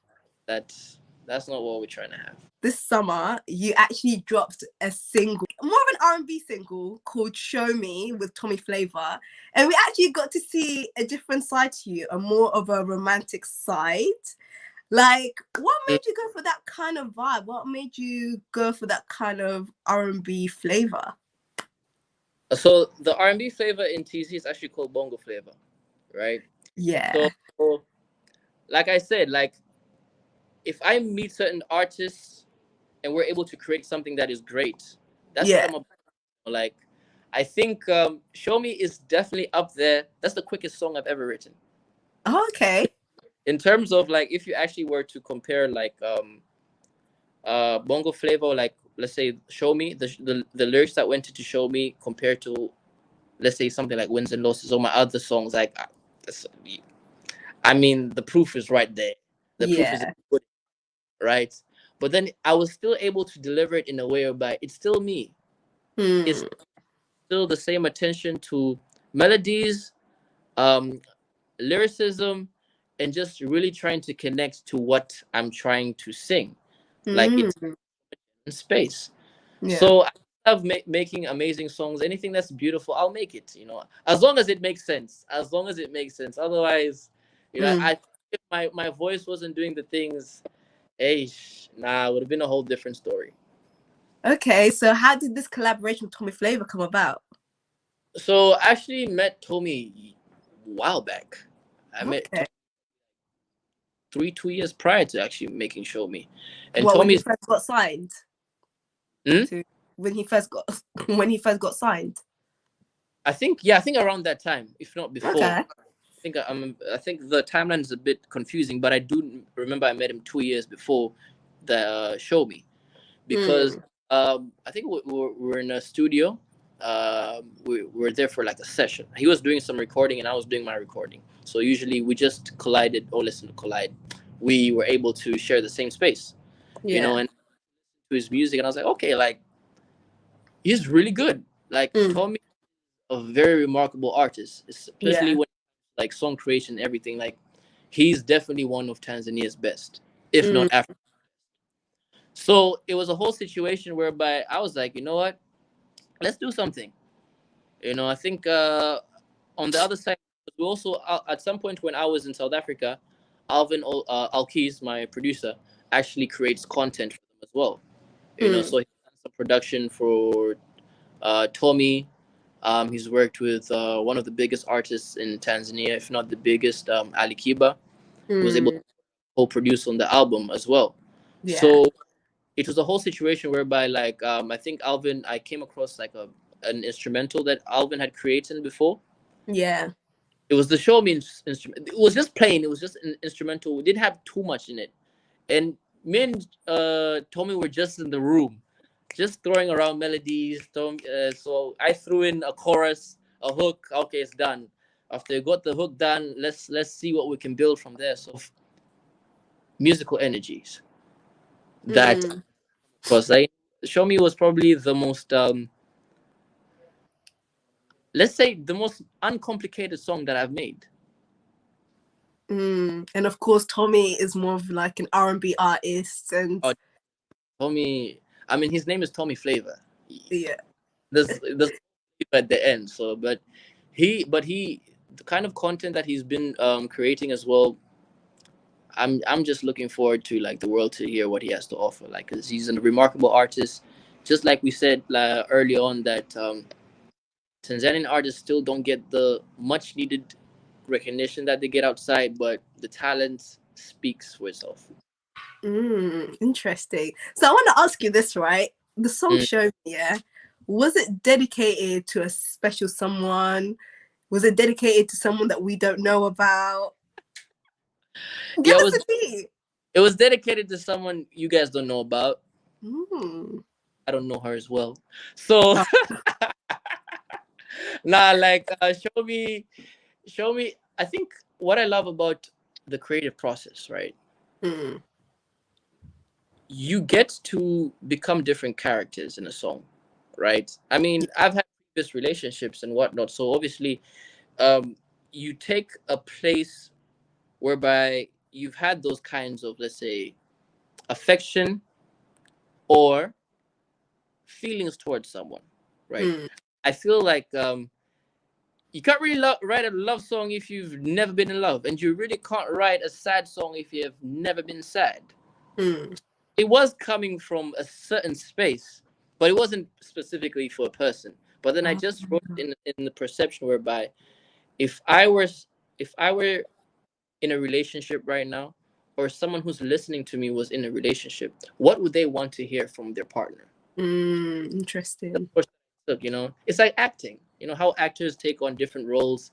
that's not what we're trying to have. This summer you actually dropped a single, more of an R&B single called Show Me with Tommy Flavour, and we actually got to see a different side to you, a more of a romantic side. Like, what made you go for that kind of vibe? What made you go for that kind of R&B flavor? So the R&B flavor in TZ is actually called bongo flavor, right? Yeah. So like I said, like if I meet certain artists and we're able to create something that is great, that's what Yeah. I'm about. Like, I think "Show Me" is definitely up there. That's the quickest song I've ever written. Oh, okay. In terms of like, if you actually were to compare like bongo flavor, like let's say "Show Me," the lyrics that went into "Show Me" compared to, let's say, something like "Wins and Losses" or my other songs, like I mean, the proof is right there. The proof is Yeah. good, right? But then I was still able to deliver it in a way whereby it's still me. It's Hmm. still the same attention to melodies, um, lyricism, and just really trying to connect to what I'm trying to sing. Like, it's Hmm. in space. Yeah. So I love making amazing songs. Anything that's beautiful, I'll make it. As long as it makes sense. As long as it makes sense. Otherwise, Mm. I if my voice wasn't doing the things, hey, nah, it would have been a whole different story. Okay, so how did this collaboration with Tommy Flavour come about? So I actually met Tommy a while back. I met Okay. Tommy 2 years prior to actually making Show Me, and Well, when he Tommy's. first got signed Hmm? to when he first got when he first got signed. I think around that time, if not before. Okay. I think the timeline is a bit confusing, but I do remember I met him 2 years before the Show Me, because Mm. I think we were in a studio. We were there for like a session. He was doing some recording and I was doing my recording. So usually we just collided, or listen to collide. We were able to share the same space, Yeah. and to his music, and I was like, okay, like, he's really good. Like, Mm. Tommy, a very remarkable artist, especially Yeah. when like song creation and everything. Like, he's definitely one of Tanzania's best, if not Mm. Africa. So it was a whole situation whereby I was like, you know what, let's do something. I think on the other side, we also at some point when I was in South Africa, Alvin Alkis, my producer, actually creates content for them as well. Mm. So he's done some production for Tommy. He's worked with one of the biggest artists in Tanzania, if not the biggest, Ali Kiba. He was able to Mm. co-produce on the album as well. Yeah. So it was a whole situation whereby, like, I think Alvin, I came across like an instrumental that Alvin had created before. Yeah. It was the Show Me instrument. It was just plain. It was just an instrumental. We didn't have too much in it, and me and Tommy were just in the room, just throwing around melodies. So I threw in a chorus, a hook. Okay, it's done. After you got the hook done, let's see what we can build from there. So musical energies that, Mm. because like, Show Me was probably the most let's say the most uncomplicated song that I've made. Mm. And of course, Tommy is more of like an R&B artist, and Oh, Tommy, I mean, his name is Tommy Flavour. yeah. There's at the end. So, but he the kind of content that he's been creating as well. I'm just looking forward to like the world to hear what he has to offer. Like, because he's a remarkable artist. Just like we said early on, that Tanzanian artists still don't get the much needed recognition that they get outside, but the talent speaks for itself. Interesting. So I want to ask you this, right? The song Mm. "Show Me," yeah, was it dedicated to a special someone? Was it dedicated to someone that we don't know about? Give Yeah, us a tea. it was dedicated to someone you guys don't know about. Mm. I don't know her as well. So Oh. nah, like, show me. I think what I love about the creative process, right? Mm. You get to become different characters in a song, right? I mean, I've had previous relationships and whatnot, so obviously, um, you take a place whereby you've had those kinds of, let's say, affection or feelings towards someone, right? Mm. I feel like you can't really write a love song if you've never been in love, and you really can't write a sad song if you have never been sad. Mm. It was coming from a certain space, but it wasn't specifically for a person. But then I Oh. just wrote it in the perception whereby if I were if I were in a relationship right now, or someone who's listening to me was in a relationship, what would they want to hear from their partner? Interesting. look, it's like acting. How actors take on different roles,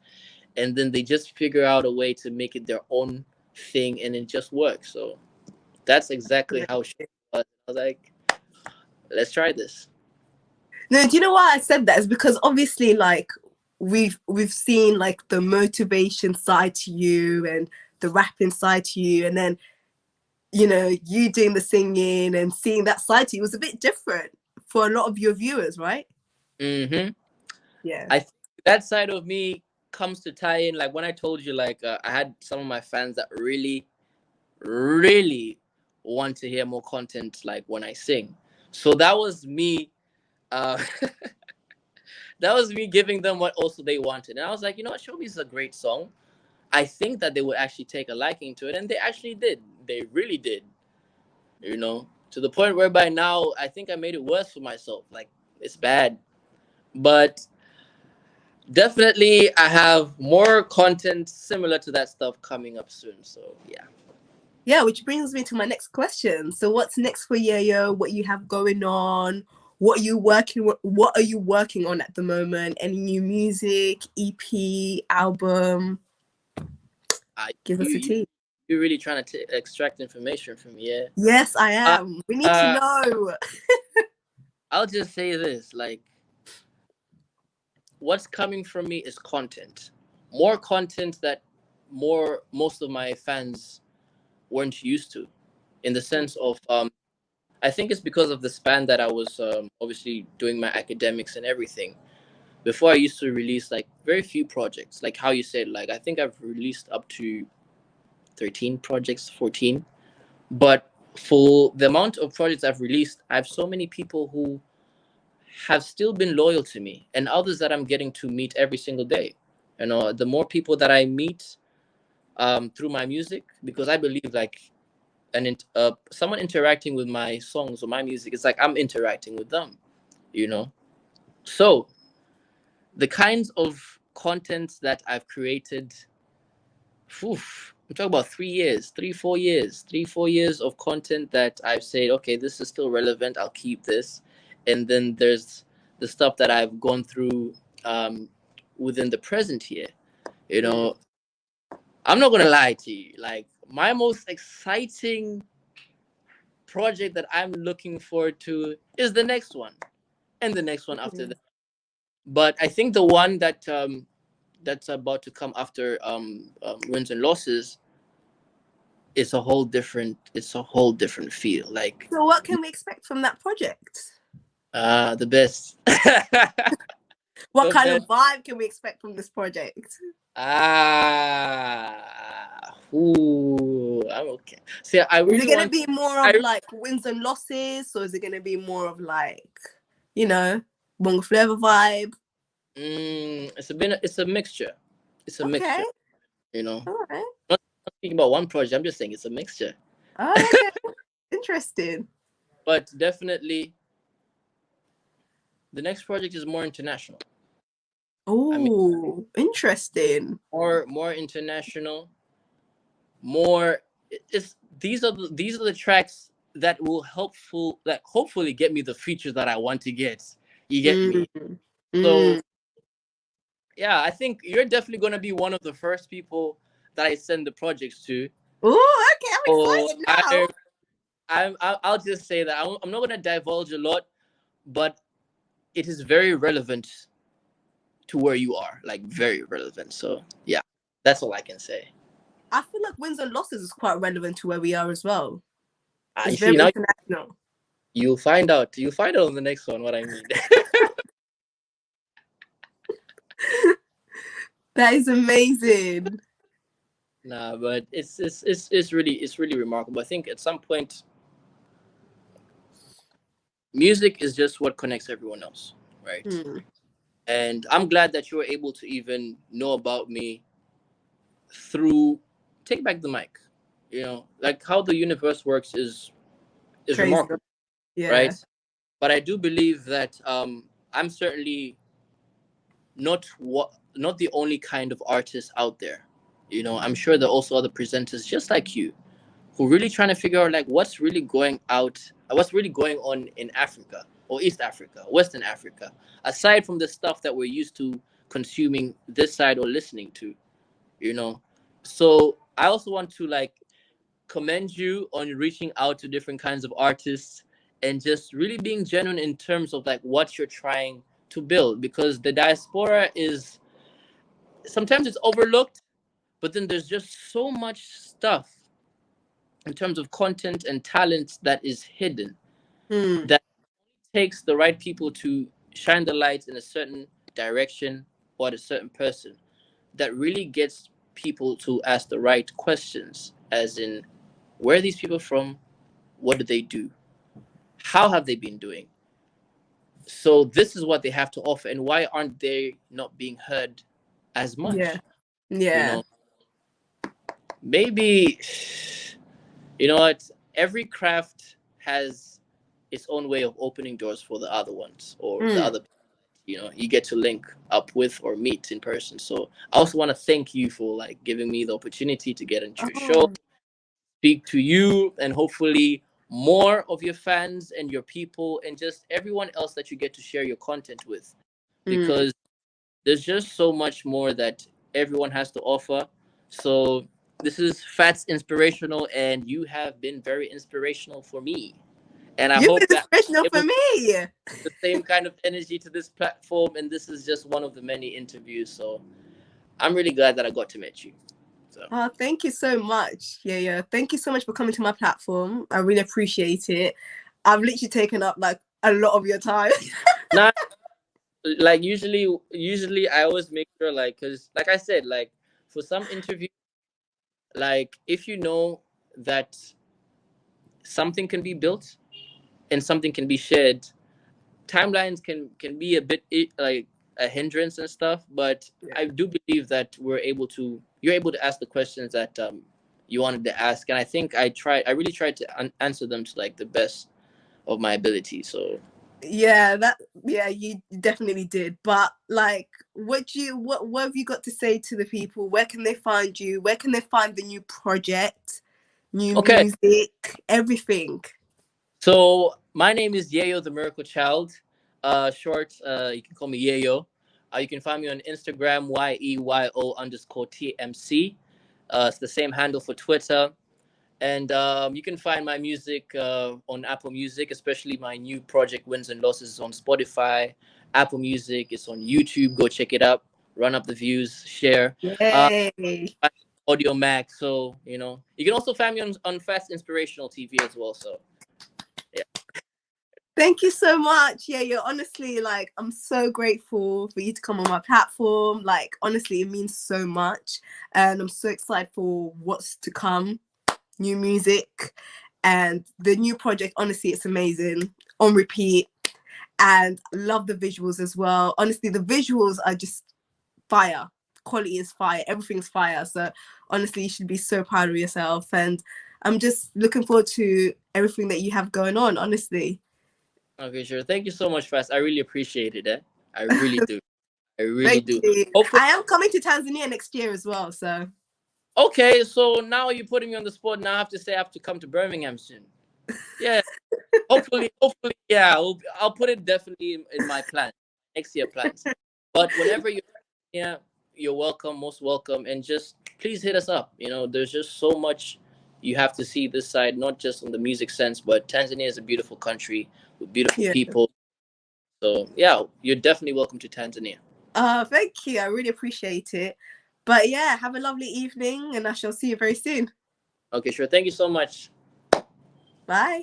and then they just figure out a way to make it their own thing, and it just works. So that's exactly how she was. I was like, let's try this. No, do you know why I said that? Is because obviously, like, we've seen like the motivation side to you and the rapping side to you, and then you doing the singing and seeing that side to you was a bit different for a lot of your viewers, right? Mm-hmm. Yeah. I think that side of me comes to tie in, like when I told you, like I had some of my fans that really, really want to hear more content, like when I sing. So that was me. Uh, that was me giving them what also they wanted, and I was like, you know what, Show Me is a great song. I think that they would actually take a liking to it, and they actually did. They really did. To the point whereby now I think I made it worse for myself. Like, it's bad, but definitely I have more content similar to that stuff coming up soon. So yeah. Yeah, which brings me to my next question. So what's next for Yeyo? What you have going on? What are you working on at the moment? Any new music, EP, album? Give us a You, tea. you're really trying to extract information from me, yeah? Yes, I am. We need to know. I'll just say this, like, what's coming from me is content. More content that most of my fans weren't used to, in the sense of I think it's because of the span that I was obviously doing my academics and everything. Before, I used to release like very few projects, like how you said, like I think I've released up to 13 projects, 14. But for the amount of projects I've released, I have so many people who have still been loyal to me, and others that I'm getting to meet every single day. The more people that I meet through my music, because I believe like someone interacting with my songs or my music, it's like I'm interacting with them. So the kinds of content that I've created, I'm talking about 3 years, 4 years, 4 years of content that I've said, okay, this is still relevant. I'll keep this. And then there's the stuff that I've gone through within the present year. I'm not gonna lie to you. Like, my most exciting project that I'm looking forward to is the next one, and the next one after that. But I think the one that's about to come after Wins and Losses, it's a whole different feel. Like, So what can we expect from that project? the best. What The kind best. of vibe can we expect from this project? I'm okay. See, I Is really it going to want. be more of like wins and losses, or is it going to be more of like, Bongo Flavour vibe? It's a mixture. It's a mixture. All right. Not speaking about one project. I'm just saying it's a mixture. Oh, okay. Interesting. But definitely, the next project is more international. Oh, interesting. More international. More. These are the tracks that will hopefully get me the features that I want to get. You get me? So yeah, I think you're definitely gonna be one of the first people that I send the projects to. Oh, okay. I'm excited now. I'll just say that I'm not gonna divulge a lot, but it is very relevant to where you are, like very relevant. So yeah, that's all I can say. I feel like wins and losses is quite relevant to where we are as well. You It's see, very now international. you'll find out. You'll find out on the next one what I mean. That is amazing. Nah, but it's really remarkable. I think at some point, music is just what connects everyone else, right? And I'm glad that you were able to even know about me through Take Back the Mic. Like how the universe works is Crazy. remarkable, Yeah. right? But I do believe that I'm certainly not the only kind of artist out there. I'm sure there are also other presenters just like you who are really trying to figure out like what's really going on in Africa. or East Africa, Western Africa, aside from the stuff that we're used to consuming this side or listening to, you know. So I also want to like commend you on reaching out to different kinds of artists and just really being genuine in terms of like what you're trying to build, because the diaspora is sometimes it's overlooked, but then there's just so much stuff in terms of content and talent that is hidden, Hmm. that takes the right people to shine the light in a certain direction or at a certain person, that really gets people to ask the right questions, as in, where are these people from, what do they do, how have they been doing, so this is what they have to offer, and why aren't they not being heard as Yeah. much, you Yeah. know. Maybe, you know what, every craft has its own way of opening doors for the other ones, or the Hmm. other, you know, you get to link up with or meet in person. So I also want to thank you for like giving me the opportunity to get into your show, Oh. speak to you, and hopefully more of your fans and your people and just everyone else that you get to share your content with, Hmm. because there's just so much more that everyone has to offer. So this is Fats Inspirational, and you have been very inspirational for me. And I You've been hope that inspirational I'm for able to me. bring the same kind of energy to this platform. And this is just one of the many interviews. So I'm really glad that I got to meet you. So Oh, thank you so much. Yeah, yeah. Thank you so much for coming to my platform. I really appreciate it. I've literally taken up like a lot of your time. now, like usually I always make sure, like, because like I said, like for some interviews, like if you know that something can be built and something can be shared, timelines can be a bit like a hindrance and stuff, but Yeah. I do believe that you're able to ask the questions that you wanted to ask, and I think I really tried to answer them to like the best of my ability. So Yeah, you definitely did. But like, what have you got to say to the people? Where can they find you? Where can they find the new project, new okay, music, everything? so my name is Yeyo the Miracle Child, short, you can call me Yeyo. You can find me on Instagram, yeyo_tmc. It's the same handle for Twitter. And you can find my music on Apple Music, especially my new project Wins and Losses on Spotify, Apple Music. It's on YouTube. Go check it out. Run up the views, share. Uh, Yay. Audio Mac. So, you know, you can also find me on Fast Inspirational TV as well. So, yeah. Thank you so much. Yeah, you're honestly like, I'm so grateful for you to come on my platform. Like, honestly, it means so much. And I'm so excited for what's to come, new music, and the new project. Honestly, it's amazing. On repeat. And love the visuals as well. Honestly, the visuals are just fire. Quality is fire. Everything's fire. So, honestly, you should be so proud of yourself. And I'm just looking forward to everything that you have going on, honestly. Okay, sure. Thank you so much, Fast. I really appreciate it. I really do. I really Thank do. you. Hopefully. I am coming to Tanzania next year as well. So Okay, so now you're putting me on the spot. Now I have to say I have to come to Birmingham soon. Yeah. Hopefully, yeah, I'll put it definitely in my plan, next year plans. But whenever you're here, you're welcome, most welcome, and just please hit us up. You know, there's just so much you have to see this side, not just in the music sense, but Tanzania is a beautiful country with beautiful yeah. people. So yeah, you're definitely welcome to Tanzania. Thank you. I really appreciate it. But yeah, have a lovely evening and I shall see you very soon. Okay, sure. Thank you so much. Bye.